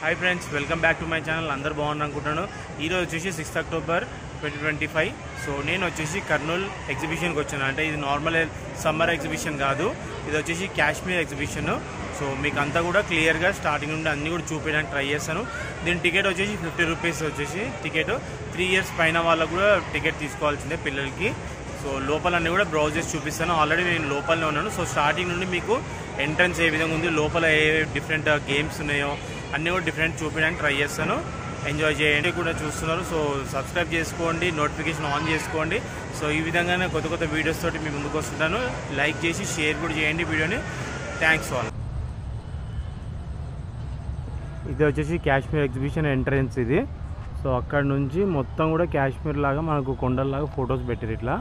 High friends welcome back to my channel अंदर बागुन्नारनु वे 6 October 2025 सो నేను వచ్చేసి కర్నూల్ ఎగ్జిబిషన్ కి వచ్చాను అంటే ఇది నార్మల్ సమ్మర్ ఎగ్జిబిషన్ కాదు ఇది వచ్చేసి కాశ్మీర్ ఎగ్జిబిషన్ సో మీకు అంతా కూడా క్లియర్ గా స్టార్టింగ్ నుండి అన్ని కూడా చూపించడానికి ట్రై చేస్తాను దీని టికెట్ వచ్చేసి 50 రూపాయస్ వచ్చేసి టికెట్ 3 ఇయర్స్ పైన వాళ్ళకు కూడా టికెట్ తీసుకోవాల్సిందే పిల్లలకి సో లోపలన్నీ కూడా బ్రౌజ్ చేసి చూపిస్తాను ఆల్రెడీ నేను లోపలనే ఉన్నాను సో స్టార్టింగ్ నుండి మీకు ఎంట్రన్స్ ఏ విధంగా ఉంది లోపల ఏ డిఫరెంట్ గేమ్స్ ఉన్నాయో అన్నీ కూడా డిఫరెంట్ చూపించడానికి ట్రై చేస్తాను ఎంజాయ్ చేయండి కూడా చూస్తున్నారు సో సబ్స్క్రైబ్ చేసుకోండి నోటిఫికేషన్ ఆన్ చేసుకోండి సో ఈ విధంగానే కొత్త కొత్త వీడియోస్ తోటి మీ ముందుకు వస్తుంటాను లైక్ చేసి షేర్ కూడా చేయండి వీడియోని థ్యాంక్స్ ఆల్ ఇది వచ్చేసి కాశ్మీర్ ఎగ్జిబిషన్ ఎంట్రన్స్ ఇది సో అక్కడ నుంచి మొత్తం కూడా కాశ్మీర్ లాగా మనకు కొండల్లాగా ఫొటోస్ పెట్టారు ఇట్లా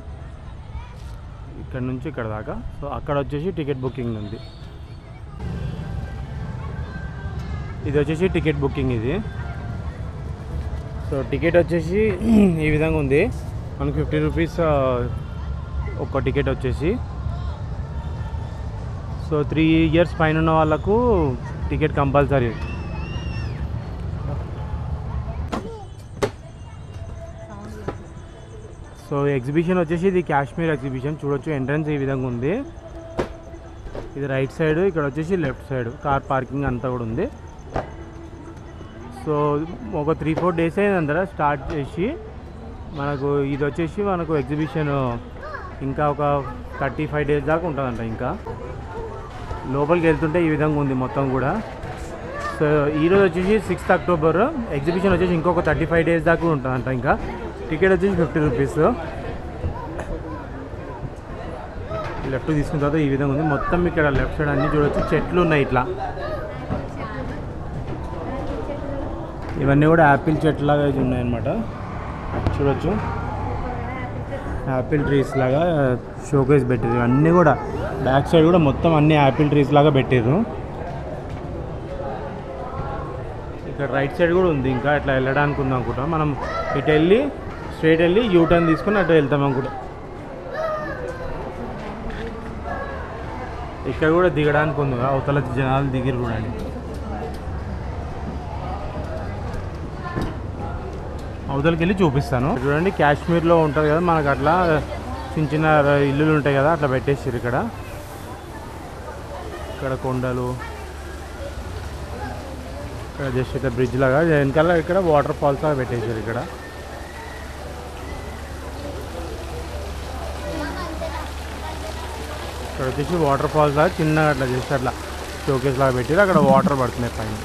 ఇక్కడ నుంచి ఇక్కడ దాకా సో అక్కడ వచ్చేసి టికెట్ బుకింగ్ ఉంది ఇది వచ్చేసి టికెట్ బుకింగ్ ఇది సో టికెట్ వచ్చేసి ఈ విధంగా ఉంది మనకు 50 రూపీస్ ఒక టికెట్ వచ్చేసి సో 3 ఇయర్స్ పైన ఉన్న వాళ్ళకు టికెట్ కంపల్సరీ సో ఎగ్జిబిషన్ వచ్చేసి ఇది కాశ్మీర్ ఎగ్జిబిషన్ చూడొచ్చు ఎంట్రన్స్ ఈ విధంగా ఉంది ఇది రైట్ సైడ్ ఇక్కడ వచ్చేసి లెఫ్ట్ సైడ్ కార్ పార్కింగ్ అంతా కూడా ఉంది సో ఒక 3-4 డేస్ అయిందంతా స్టార్ట్ చేసి మనకు ఇది వచ్చేసి మనకు ఎగ్జిబిషన్ ఇంకా ఒక 35 డేస్ దాకా ఉంటుందంట ఇంకా లోపలికి వెళ్తుంటే ఈ విధంగా ఉంది మొత్తం కూడా సో ఈరోజు వచ్చేసి 6 అక్టోబర్ ఎగ్జిబిషన్ వచ్చేసి ఇంకొక 35 డేస్ దాకా ఉంటుందంట ఇంకా టికెట్ వచ్చేసి 50 రూపీస్ లెఫ్ట్ తీసుకున్న తర్వాత ఈ విధంగా ఉంది మొత్తం ఇక్కడ లెఫ్ట్ సైడ్ అన్నీ చూడవచ్చు చెట్లు ఉన్నాయి ఇట్లా ఇవన్నీ కూడా యాపిల్ చెట్లు లాగా ఉన్నాయన్నమాట చూడొచ్చు యాపిల్ ట్రీస్ లాగా షోకేస్ పెట్టారు ఇవన్నీ కూడా బ్యాక్ సైడ్ కూడా మొత్తం అన్ని యాపిల్ ట్రీస్ లాగా పెట్టారు ఇక్కడ రైట్ సైడ్ కూడా ఉంది ఇంకా ఇట్లా వెళ్ళడానికి ఉంది అనుకుంటాం మనం ఇటు వెళ్ళి స్ట్రైట్ వెళ్ళి యూటర్న్ తీసుకొని అటు వెళ్తాం అనుకుంటా ఇక్కడ కూడా దిగడానికి ఉంది అవతల జనాలు దిగిరు కూడా అవతలకి వెళ్ళి చూపిస్తాను చూడండి కాశ్మీర్లో ఉంటుంది కదా మనకు అట్లా చిన్న చిన్న ఇల్లులు ఉంటాయి కదా అట్లా పెట్టేసారు ఇక్కడ ఇక్కడ కొండలు ఇక్కడ జస్ట్ ఇట్లా బ్రిడ్జ్ లాగా వెనకాల ఇక్కడ వాటర్ ఫాల్స్ లాగా పెట్టేసారు ఇక్కడ ఇక్కడ వచ్చేసి వాటర్ ఫాల్స్ లాగా చిన్నగా అట్లా జస్ట్ అట్లా షోకేస్ లాగా పెట్టారు అక్కడ వాటర్ పడుతున్నాయి పైన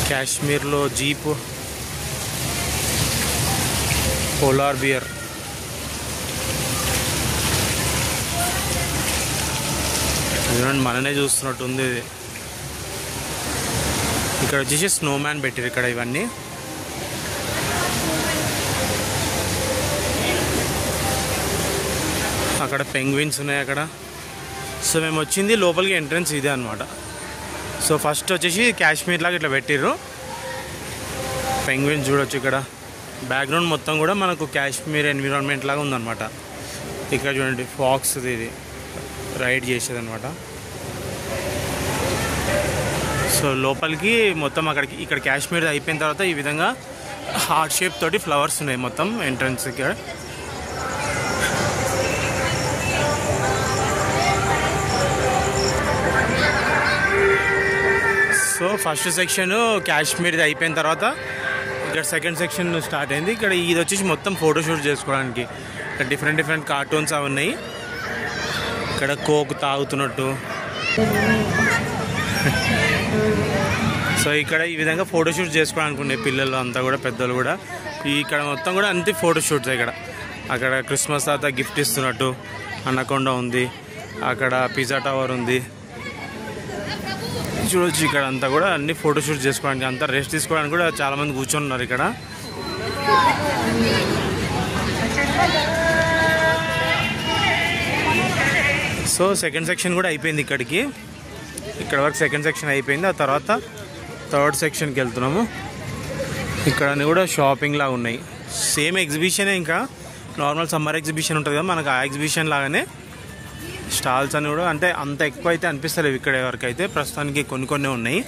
కాశ్మీర్లో జీప్ పోలార్ బియర్ చూడండి మననే చూస్తున్నట్టుంది ఇది ఇక్కడ వచ్చేసి స్నోమ్యాన్ పెట్టారు ఇక్కడ ఇవన్నీ అక్కడ పెంగ్విన్స్ ఉన్నాయి అక్కడ సో మేము వచ్చింది లోపలికి ఎంట్రన్స్ ఇదే అనమాట సో ఫస్ట్ వచ్చేసి కాశ్మీర్ లాగా ఇట్లా పెట్టిర్రు పెంగ్విన్స్ చూడొచ్చు ఇక్కడ బ్యాక్గ్రౌండ్ మొత్తం కూడా మనకు కాశ్మీర్ ఎన్విరాన్మెంట్ లాగా ఉందన్నమాట ఇక్కడ చూడండి ఫాక్స్ ఇది రైడ్ చేసేది అనమాట సో లోపలికి మొత్తం అక్కడికి ఇక్కడ కాశ్మీర్ అయిపోయిన తర్వాత ఈ విధంగా హార్ట్ షేప్ తోటి ఫ్లవర్స్ ఉన్నాయి మొత్తం ఎంట్రన్స్ ఇక్కడ సో ఫస్ట్ సెక్షన్ కాశ్మీర్ది అయిపోయిన తర్వాత ఇక్కడ సెకండ్ సెక్షన్ స్టార్ట్ అయింది ఇక్కడ ఇది వచ్చేసి మొత్తం ఫోటోషూట్ చేసుకోవడానికి ఇక్కడ డిఫరెంట్ కార్టూన్స్ అవి ఉన్నాయి ఇక్కడ కోక్ తాగుతున్నట్టు సో ఇక్కడ ఈ విధంగా ఫోటోషూట్ చేసుకోవడానికి ఉన్నాయి పిల్లలు అంతా కూడా పెద్దలు కూడా ఇక్కడ మొత్తం కూడా అంతే ఫోటోషూట్స్ ఇక్కడ అక్కడ క్రిస్మస్ తాత గిఫ్ట్ ఇస్తున్నట్టు అన్నకొండ ఉంది అక్కడ పిజ్జా టవర్ ఉంది చూడొచ్చు ఇక్కడ అంతా కూడా అన్ని ఫోటోషూట్ చేసుకోవడానికి అంతా రెస్ట్ తీసుకోవడానికి కూడా చాలామంది కూర్చొని ఉన్నారు ఇక్కడ సో సెకండ్ సెక్షన్ కూడా అయిపోయింది ఇక్కడికి ఇక్కడ వరకు సెకండ్ సెక్షన్ అయిపోయింది ఆ తర్వాత థర్డ్ సెక్షన్కి వెళ్తున్నాము ఇక్కడ కూడా షాపింగ్ లా ఉన్నాయి సేమ్ ఎగ్జిబిషనే, ఇంకా నార్మల్ సమ్మర్ ఎగ్జిబిషన్ ఉంటుంది కదా మనకు, ఆ ఎగ్జిబిషన్ లాగానే స్టాల్స్ అని కూడా, అంటే అంత ఎక్కువ అయితే అనిపిస్తలేవు ఇక్కడ వరకు అయితే, ప్రస్తుతానికి కొన్ని ఉన్నాయి.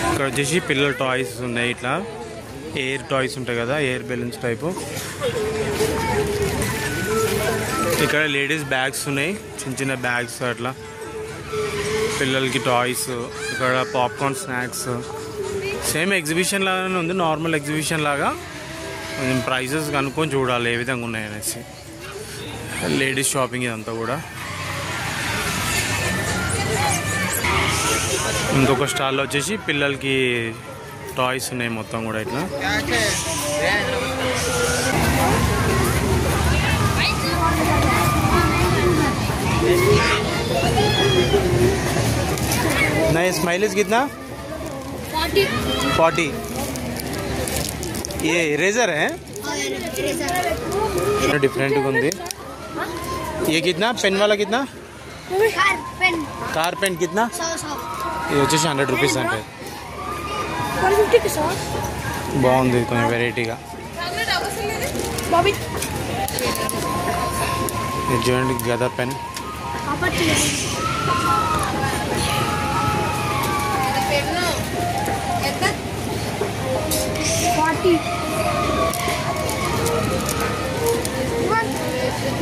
ఇక్కడ వచ్చేసి పిల్లల టాయ్స్ ఉన్నాయి, ఇట్లా ఎయిర్ టాయ్స్ ఉంటాయి కదా, ఎయిర్ బెలూన్స్ టైపు. ఇక్కడ లేడీస్ బ్యాగ్స్ ఉన్నాయి, చిన్న బ్యాగ్స్ అట్లా పిల్లలకి టాయ్స్. ఇక్కడ పాప్కార్న్ స్నాక్స్, సేమ్ ఎగ్జిబిషన్ లాగానే ఉంది, నార్మల్ ఎగ్జిబిషన్ లాగా. కొంచెం ప్రైజెస్ కనుక్కొని చూడాలి ఏ విధంగా ఉన్నాయనేసి. లేడీస్ షాపింగ్ ఇదంతా కూడా. ఇంకొక స్టాల్లో వచ్చేసి పిల్లలకి టాయ్స్ ఉన్నాయి మొత్తం కూడా ఇట్లా. नया स्माइलीज कितना 40 ये इरेजर है डिफरेंट ఉంది. ये कितना पेन वाला कितना कार पेन कितना ఇది వచ్చేసి 100 రూపీస్ అంటే బాగుంది కొంచెం వెరైటీగా. ఇది చూడండి గదా పెన్.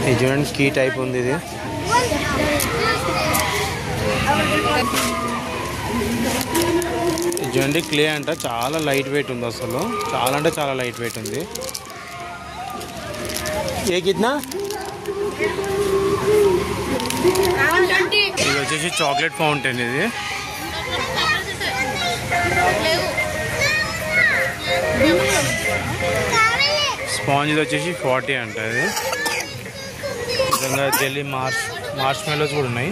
ఇది చూడండి కీ టైప్ ఉంది ఇది. ఇది చూడండి క్లే అంట, చాలా లైట్ వెయిట్ ఉంది అసలు, చాలా అంటే చాలా లైట్ వెయిట్ ఉంది. ఏ కిतना ఇది వచ్చేసి చాక్లెట్ ఫౌంటైన్. ఇది స్పాంజ్ వచ్చేసి 40 అంట. ఇది విధంగా జెల్లీ మార్ష్ మెలోస్ కూడా ఉన్నాయి.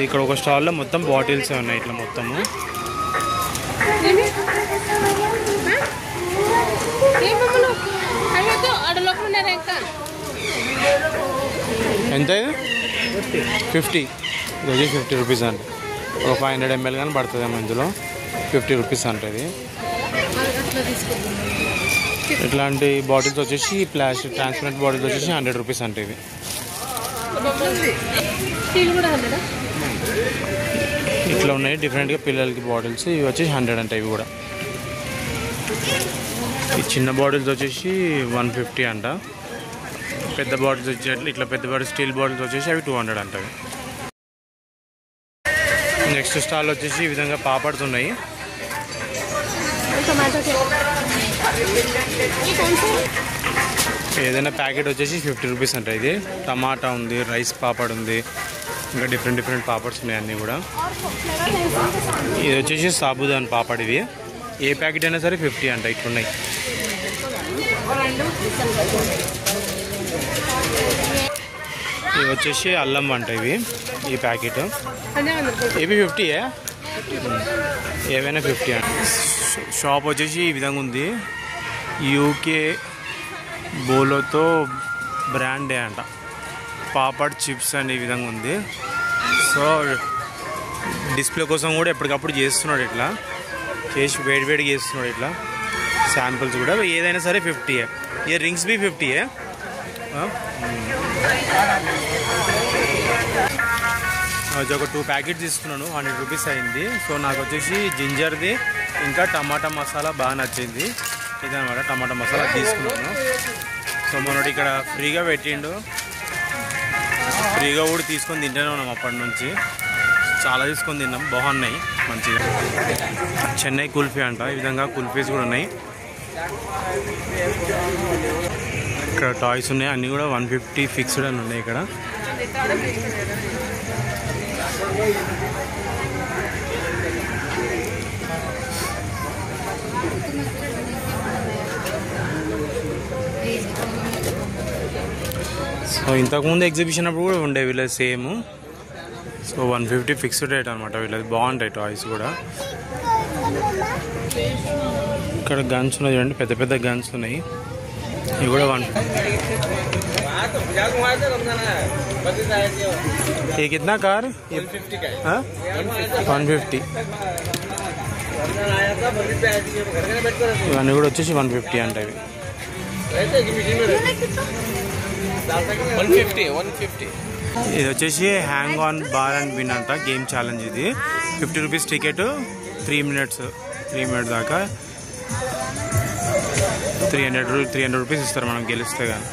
ఇక్కడ ఒక స్టాల్లో మొత్తం బాటిల్స్ ఉన్నాయి ఇట్లా మొత్తము. ఎంత ఇది 50. ఇది వచ్చి 50 రూపీస్ అంటే ఒక 500 ml కానీ పడుతుందేమో ఇందులో. 50 రూపీస్ అంటే. ఇట్లాంటి బాటిల్స్ వచ్చేసి ప్లాస్టిక్ ట్రాన్స్పరెంట్ బాటిల్స్ వచ్చేసి 100 రూపీస్ అంటే. ఇది ఇట్లా ఉన్నాయి డిఫరెంట్గా పిల్లలకి బాటిల్స్. ఇవి వచ్చేసి 100 అంటే. ఇవి కూడా ఈ చిన్న బాటిల్స్ వచ్చేసి 150 అంట. పెద్ద బాటిల్స్ వచ్చేట్లు ఇట్లా పెద్ద బాటిల్ స్టీల్ బాటిల్స్ వచ్చేసి అవి 200 అంటవి. నెక్స్ట్ స్టాల్ వచ్చేసి ఈ విధంగా పాపడ్స్ ఉన్నాయి. ఏదైనా ప్యాకెట్ వచ్చేసి 50 రూపీస్ అంటే. ఇది టమాటా ఉంది, రైస్ పాపడ్ ఉంది, ఇంకా డిఫరెంట్ పాపడ్స్ ఉన్నాయి అన్నీ కూడా. ఇది వచ్చేసి సాబుదాన్ పాపడ్. ఇవి ఏ ప్యాకెట్ అయినా సరే 50 అంట. ఇట్లున్నాయి. ఇవి వచ్చేసి అల్లం అంట. ఇవి ఈ ప్యాకెట్ ఇవి 50 ఏవైనా 50 అంట. షాప్ వచ్చేసి ఈ విధంగా ఉంది. యూకే బోలోతో బ్రాండే అంట. పాపడ్ చిప్స్ అండ్ ఈ విధంగా ఉంది. సో డిస్ప్లే కోసం కూడా ఎప్పటికప్పుడు చేస్తున్నాడు, ఇట్లా చేసి వేడిగా చేస్తున్నాడు ఇట్లా శాంపిల్స్ కూడా. ఏదైనా సరే 50. ये रिंग्स भी 50 है. ఒక 2 ప్యాకెట్స్ తీసుకున్నాను, 100 రూపీస్ అయింది. సో నాకు వచ్చేసి జింజర్ది ఇంకా టమాటా మసాలా బాగా నచ్చింది. ఇదనమాట టమాటా మసాలా తీసుకున్నాను. సో మొన్నటి ఇక్కడ ఫ్రీగా పెట్టిండు, ఫ్రీగా కూడా తీసుకొని తింటూనే ఉన్నాం అప్పటి నుంచి. చాలా తీసుకొని తిన్నాం, బాగున్నాయి మంచిగా. చెన్నై కుల్ఫీ అంట. ఈ విధంగా కుల్ఫీస్ కూడా ఉన్నాయి. ఇక్కడ టాయ్స్ ఉన్నాయి, అన్నీ కూడా 150 ఫిక్స్డ్ అని ఉన్నాయి ఇక్కడ. సో ఇంతకుముందు ఎగ్జిబిషన్ అప్పుడు కూడా ఉండే వీళ్ళది సేమ్. సో 150 ఫిక్స్డ్ రేట్ అనమాట వీళ్ళది. బాగుంటాయి టాయ్స్ కూడా. ఇక్కడ గన్స్ ఉన్నాయి చూడండి, పెద్ద గన్స్ ఉన్నాయి. ఇవి కూడా 150. ये कितना कार 150 का 150. ఇవన్నీ కూడా వచ్చేసి 150 అంటే ఇవి 150. ఇది వచ్చేసి hang on bar and win అంట గేమ్ ఛాలెంజ్. ఇది 50 రూపీస్ టికెట్, 3 మినిట్స్ దాకా 300 రూపీస్ ఇస్తారు మనం గెలిస్తే కానీ.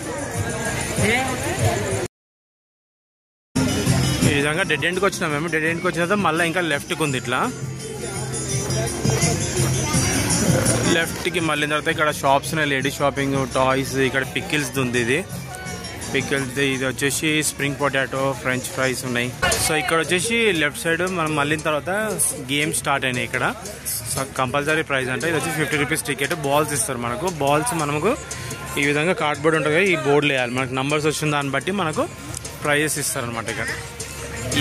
ఈ విధంగా డెడ్ ఎండ్కి వచ్చినాం మేము. డెడ్ ఎండ్కి వచ్చిన తర్వాత మళ్ళీ ఇంకా లెఫ్ట్కి ఉంది. ఇట్లా లెఫ్ట్కి మళ్ళీ తర్వాత ఇక్కడ షాప్స్ ఉన్నాయి, లేడీస్ షాపింగ్, టాయ్స్, ఇక్కడ పికిల్స్ ఉంది. ఇది పికిల్స్, ఇది వచ్చేసి స్ప్రింగ్ పొటాటో, ఫ్రెంచ్ ఫ్రైస్ ఉన్నాయి. సో ఇక్కడ వచ్చేసి లెఫ్ట్ సైడ్ మనం మళ్ళీ తర్వాత గేమ్ స్టార్ట్ అయినాయి. ఇక్కడ కంపల్సరీ ప్రైస్ అంటే ఇది వచ్చి 50 రూపీస్ టికెట్. బాల్స్ ఇస్తారు మనకు. బాల్స్ మనకు ఈ విధంగా కార్డ్బోర్డ్ ఉంటుంది, ఈ బోర్డులో వేయాలి. మనకు నంబర్స్ వచ్చిన దాన్ని బట్టి మనకు ప్రైజెస్ ఇస్తారనమాట. ఇక్కడ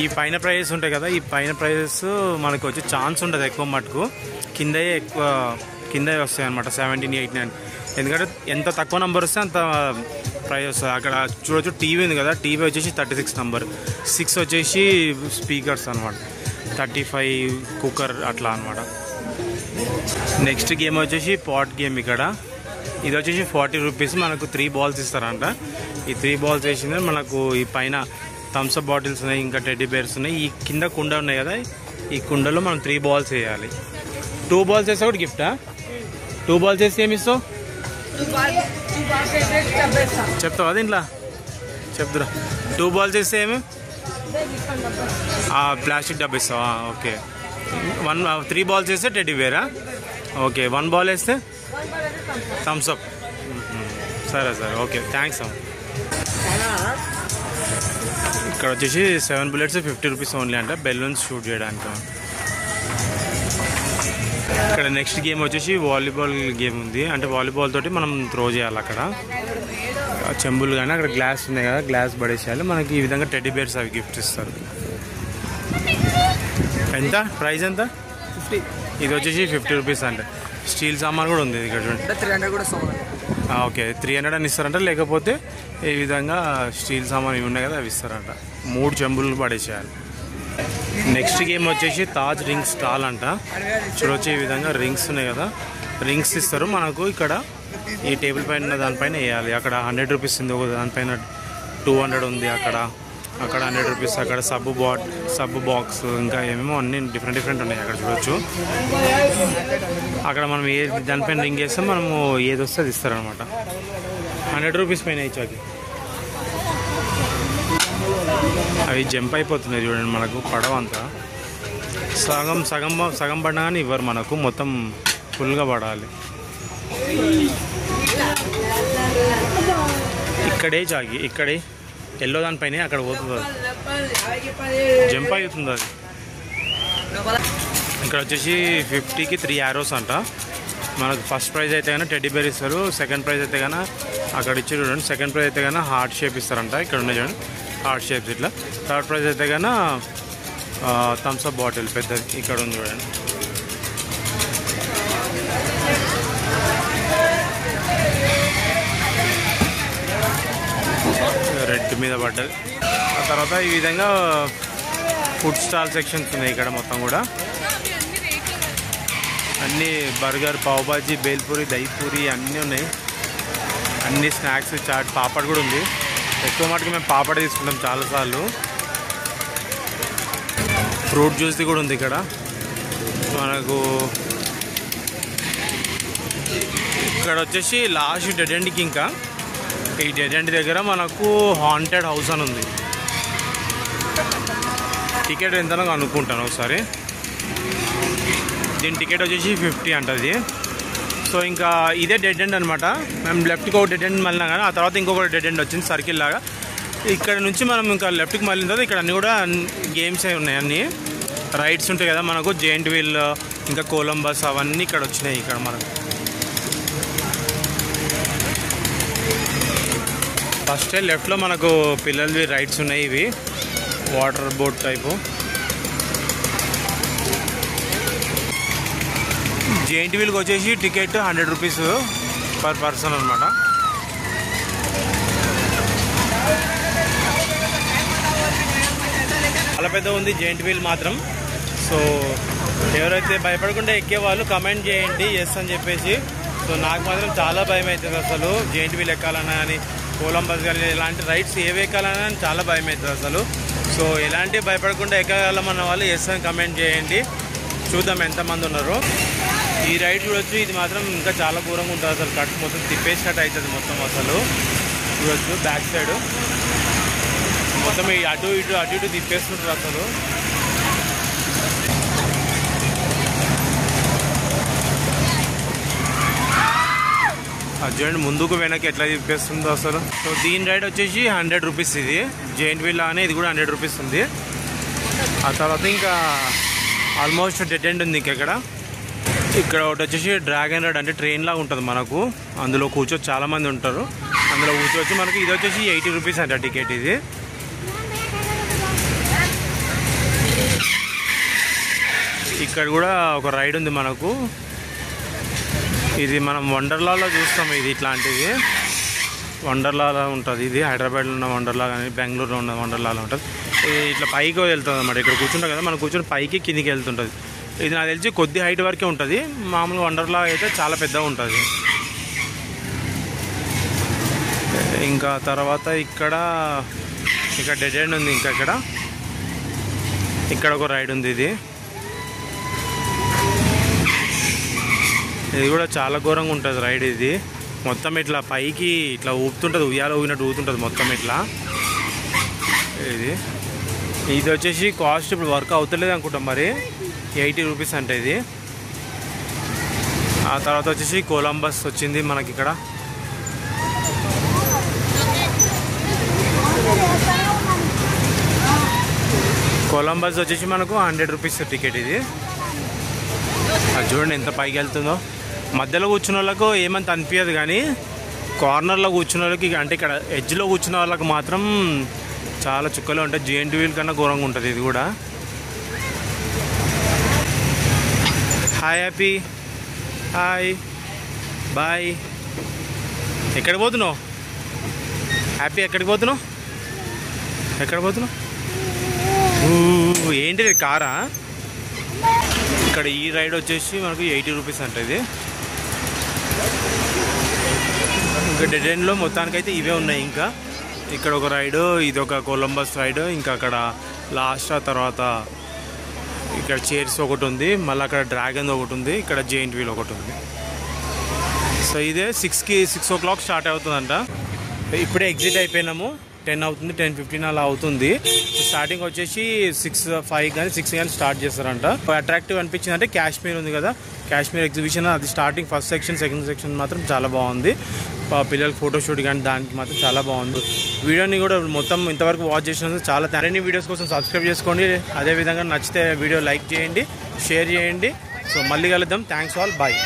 ఈ పైన ప్రైజెస్ ఉంటాయి కదా, ఈ పైన ప్రైజెస్ మనకు వచ్చే ఛాన్స్ ఉంటుంది ఎక్కువ మటుకు. కింద వస్తాయి అనమాట 17, 18. ఎందుకంటే ఎంత తక్కువ నెంబర్ వస్తే అంత ప్రైజ్ వస్తుంది. అక్కడ చూడొచ్చు టీవీ ఉంది కదా, టీవీ వచ్చేసి 36 నెంబర్, 6 వచ్చేసి స్పీకర్స్ అనమాట, 35 కుక్కర్ అట్లా అనమాట. నెక్స్ట్ గేమ్ వచ్చేసి పాట్ గేమ్. ఇక్కడ ఇది వచ్చేసి 40 రూపీస్. మనకు 3 బాల్స్ ఇస్తారంట. ఈ 3 బాల్స్ వేసింది మనకు. ఈ పైన థమ్స్అప్ బాటిల్స్ ఉన్నాయి, ఇంకా టెడ్డీ బేర్స్ ఉన్నాయి. ఈ కింద కుండ ఉన్నాయి కదా, ఈ కుండలో మనం 3 బాల్స్ వేయాలి. 2 బాల్స్ వేస్తే కూడా గిఫ్టా? 2 బాల్స్ వేస్తే ఏమి ఇస్తావు చెప్తావా? దీంట్లో చెప్తురా. 2 బాల్స్ వేస్తే ఏమి? ప్లాస్టిక్ డబ్బా ఇస్తావా? ఓకే. 3 బాల్స్ వేస్తే టెడ్డీ బేరా? ఓకే. 1 బాల్ వేస్తే థమ్స్అప్. సరే ఓకే, థ్యాంక్స్ అమ్మ. ఇక్కడ వచ్చేసి 7 బుల్లెట్స్ 50 రూపీస్ ఓన్లీ అంట, బెలూన్స్ షూట్ చేయడానికి. ఇక్కడ నెక్స్ట్ గేమ్ వచ్చేసి వాలీబాల్ గేమ్ ఉంది. అంటే వాలీబాల్ తోటి మనం త్రో చేయాలి. అక్కడ చెంబులు కానీ అక్కడ గ్లాస్ ఉన్నాయి కదా, గ్లాస్ పడేసేయాలి. మనకి ఈ విధంగా టెడ్డీ బేర్స్ అవి గిఫ్ట్ ఇస్తారు. ఎంత ప్రైస్ ఎంత? 50. ఇది వచ్చేసి 50 రూపీస్ అంటే. స్టీల్ సామాన్ కూడా ఉంది ఇక్కడ చూడండి. 300 కూడా ఓకే. 300 అని ఇస్తారంట. లేకపోతే ఈ విధంగా స్టీల్ సామాన్ ఇవి ఉన్నాయి కదా, అవి ఇస్తారంట. 3 చెంబులు పడేసేయాలి. నెక్స్ట్ గేమ్ వచ్చేసి తాజ్ రింగ్ స్టాల్ అంట. చూడొచ్చు ఈ విధంగా రింగ్స్ ఉన్నాయి కదా, రింగ్స్ ఇస్తారు మనకు. ఇక్కడ ఈ టేబుల్ పైన దానిపైన వేయాలి. అక్కడ 100 రూపీస్ ఉంది, ఒక దానిపైన 200 ఉంది. అక్కడ 100 రూపీస్. అక్కడ సబ్బు బాక్స్, ఇంకా ఏమేమో అన్ని డిఫరెంట్ ఉన్నాయి అక్కడ చూడొచ్చు. అక్కడ మనం దానిపైన రింగ్ వేస్తే మనము ఏది వస్తే అది ఇస్తారనమాట. 100 రూపీస్ పైన ఇచ్చాకి. అవి జంప్ అయిపోతున్నాయి చూడండి. మనకు పడవంతా సగం పడినా కానీ ఇవ్వరు మనకు, మొత్తం ఫుల్గా పడాలి. ఇక్కడే ఎల్లో దానిపైన అక్కడ పోతుంది, జంప్ అవుతుంది అది. ఇక్కడ వచ్చేసి 50కి 3 యారోస్ అంట. మనకు ఫస్ట్ ప్రైజ్ అయితే కానీ టెడ్డీ బేర్ ఇస్తారు. సెకండ్ ప్రైజ్ అయితే కానీ అక్కడ ఇచ్చి చూడండి. సెకండ్ ప్రైజ్ అయితే కానీ హార్ట్ షేప్ ఇస్తారంట. ఇక్కడ ఉన్నాయి చూడండి హార్ట్ షేప్స్ ఇట్లా. థర్డ్ ప్రైజ్ అయితే కానీ థమ్స్అప్ బాటిల్ పెద్దది ఇక్కడ ఉంది చూడండి. రెడ్ మీద పడ్డది. ఆ తర్వాత ఈ విధంగా ఫుడ్ స్టాల్ సెక్షన్స్ ఉన్నాయి ఇక్కడ మొత్తం కూడా. అన్నీ బర్గర్, పావుబాజీ, బేల్పూరి, దహిపూరి అన్నీ ఉన్నాయి. అన్ని స్నాక్స్, చాట్, పాపడ్ కూడా ఉంది. ఎక్కువ మటుకు మేము పాపడ్ తీసుకుంటాం చాలాసార్లు. ఫ్రూట్ జ్యూస్ది కూడా ఉంది ఇక్కడ మనకు. ఇక్కడ వచ్చేసి లాస్ట్ డెడ్ ఎండ్కి, ఇంకా ఈ డెడ్ ఎండ్ దగ్గర మనకు హాంటెడ్ హౌస్ అని ఉంది. టికెట్ ఎంతనో అనుకుంటాను ఒకసారి. దీని టికెట్ వచ్చేసి 50 అంటది. సో ఇంకా ఇదే డెడ్ ఎండ్ అనమాట. మేము లెఫ్ట్కి ఒక డెడ్ ఎండ్ మళ్ళినా కానీ ఆ తర్వాత ఇంకొక డెడ్ ఎండ్ వచ్చింది సర్కిల్ లాగా. ఇక్కడ నుంచి మనం ఇంకా లెఫ్ట్కి మళ్ళిన తర్వాత ఇక్కడ అన్నీ కూడా గేమ్స్ అవి ఉన్నాయి. అన్నీ రైడ్స్ ఉంటాయి కదా మనకు, జెయింట్ వీల్, ఇంకా కొలంబస్, అవన్నీ ఇక్కడ వచ్చినాయి. ఇక్కడ మనకు ఫస్ట్ లెఫ్ట్లో మనకు పిల్లలవి రైడ్స్ ఉన్నాయి. ఇవి వాటర్ బోట్ టైపు. జెయింట్ వీల్కి వచ్చేసి టికెట్ 100 రూపీస్ పర్ పర్సన్ అనమాట. చాలా పెద్ద ఉంది జెయింట్ వీల్ మాత్రం. సో ఎవరైతే భయపడకుండా ఎక్కే వాళ్ళు కమెంట్ చేయండి ఎస్ అని చెప్పేసి. సో నాకు మాత్రం చాలా భయం అవుతుంది అసలు, జెయింట్ వీల్ ఎక్కాలన్నా కానీ, కొలంబస్ కానీ ఇలాంటి రైడ్స్ ఏవి ఎక్కాలన్నా కానీ చాలా భయం అవుతుంది అసలు. సో ఎలాంటి భయపడకుండా ఎక్కగలమన్న వాళ్ళు ఎస్ అని కమెంట్ చేయండి. చూద్దాం ఎంతమంది ఉన్నారు. ఈ రైడ్ చూడొచ్చు, ఇది మాత్రం ఇంకా చాలా ఘోరంగా ఉంటుంది అసలు. కట్ మొత్తం తిప్పేసినట్టు అవుతుంది మొత్తం అసలు. చూడొచ్చు బ్యాక్ సైడ్ మొత్తం అటు ఇటు తిప్పేస్తుంటారు అసలు. చూడండి ముందుకు వెనక్కి ఎట్లా తిప్పేస్తుందో అసలు. సో దీని రైడ్ వచ్చేసి 100 రూపీస్. ఇది జెయింట్ వీల్ లాగానే ఇది కూడా 100 రూపీస్ ఉంది. ఆ తర్వాత ఇంకా ఆల్మోస్ట్ డెడ్ ఎండ్ ఉంది. ఇక్కడ ఒకటి వచ్చేసి డ్రాగన్ రైడ్, అంటే ట్రైన్ లాగా ఉంటుంది మనకు. అందులో కూర్చొచ్చి చాలామంది ఉంటారు, అందులో కూర్చోవచ్చు మనకి. ఇది వచ్చేసి 80 రూపీస్ అంట టికెట్. ఇది ఇక్కడ కూడా ఒక రైడ్ ఉంది మనకు. ఇది మనం వండర్లాలో చూస్తాం. ఇది ఇట్లాంటిది వండర్లాలో ఉంటుంది. ఇది హైదరాబాద్లో ఉన్న వండర్లా కానీ బెంగళూరులో ఉన్న వండర్లాలో ఉంటుంది. ఇది ఇట్లా పైకి వెళ్తుంది అన్నమాట. ఇక్కడ కూర్చుంటాం కదా, మనం కూర్చొని పైకి కిందికి వెళ్తుంటుంది. ఇది నాకు తెలిసి కొద్ది హైట్ వరకే ఉంటుంది. మామూలుగా వండర్లా అయితే చాలా పెద్దగా ఉంటుంది. ఇంకా తర్వాత ఇక్కడ డెడ్ ఎండ్ ఉంది. ఇంకా ఇక్కడ ఒక రైడ్ ఉంది. ఇది కూడా చాలా ఘోరంగా ఉంటుంది రైడ్. ఇది మొత్తం ఇట్లా పైకి ఇట్లా ఊపుతుంటుంది, ఉయ్యాల ఊగినట్టు ఊగుతుంటుంది మొత్తం ఇట్లా. ఇది వచ్చేసి కాస్ట్ ఇప్పుడు వర్క్ అవుతలేదు అనుకుంటాం మరి, 80 రూపీస్ అంటే ఇది. ఆ తర్వాత వచ్చేసి కొలంబస్ వచ్చింది మనకి ఇక్కడ. కొలంబస్ వచ్చేసి మనకు 100 రూపీస్ టికెట్. ఇది అది చూడండి ఎంత పైకి వెళ్తుందో. మధ్యలో కూర్చున్న వాళ్ళకు ఏమంత అనిపించదు, కానీ కార్నర్లో కూర్చున్న వాళ్ళకి, అంటే ఇక్కడ ఎడ్జ్లో కూర్చున్న వాళ్ళకి మాత్రం చాలా చుక్కలు ఉంటాయి. జెయింట్ వీల్ కన్నా ఘోరంగా ఉంటుంది ఇది కూడా. Hi Happy, hi boy. ఎక్కడికి పోతున్నావు హ్యాపీ? ఎక్కడికి పోతున్నావు? ఏంటిది కారా? ఇక్కడ ఈ రైడ్ వచ్చేసి మనకు 80 రూపీస్ అంటే. ఇది ఇంకా డెడ్ ఎండ్లో మొత్తానికైతే ఇవే ఉన్నాయి. ఇంకా ఇక్కడ ఒక రైడు, ఇది ఒక కొలంబస్ రైడ్. ఇంకా అక్కడ లాస్ట్ ఆ తర్వాత ఇక్కడ చైర్స్ ఒకటి ఉంది, మళ్ళీ అక్కడ డ్రాగన్ ఒకటి ఉంది, ఇక్కడ జెయింట్ వీల్ ఒకటి ఉంది. సో ఇదే 6 o'clock స్టార్ట్ అవుతుందంట. ఇప్పుడే ఎగ్జిట్ అయిపోయినాము. 10 అవుతుంది, 10:15 అలా అవుతుంది. స్టార్టింగ్ వచ్చేసి 6:05 కానీ 6 కానీ స్టార్ట్ చేస్తారంట. అట్రాక్టివ్ అనిపించింది అంటే కాశ్మీర్ ఉంది కదా, కాశ్మీర్ ఎగ్జిబిషన్. అది starting first section, second section మాత్రం చాలా బాగుంది. పిల్లలకి ఫోటోషూట్ కానీ దానికి మాత్రం చాలా బాగుంది. వీడియోని కూడా మొత్తం ఇంతవరకు వాచ్ చేసినందుకు చాలా మరిన్ని వీడియోస్ కోసం సబ్స్క్రైబ్ చేసుకోండి. అదేవిధంగా నచ్చితే వీడియో లైక్ చేయండి, షేర్ చేయండి. సో మళ్ళీ కలుద్దాం. Thanks all, bye.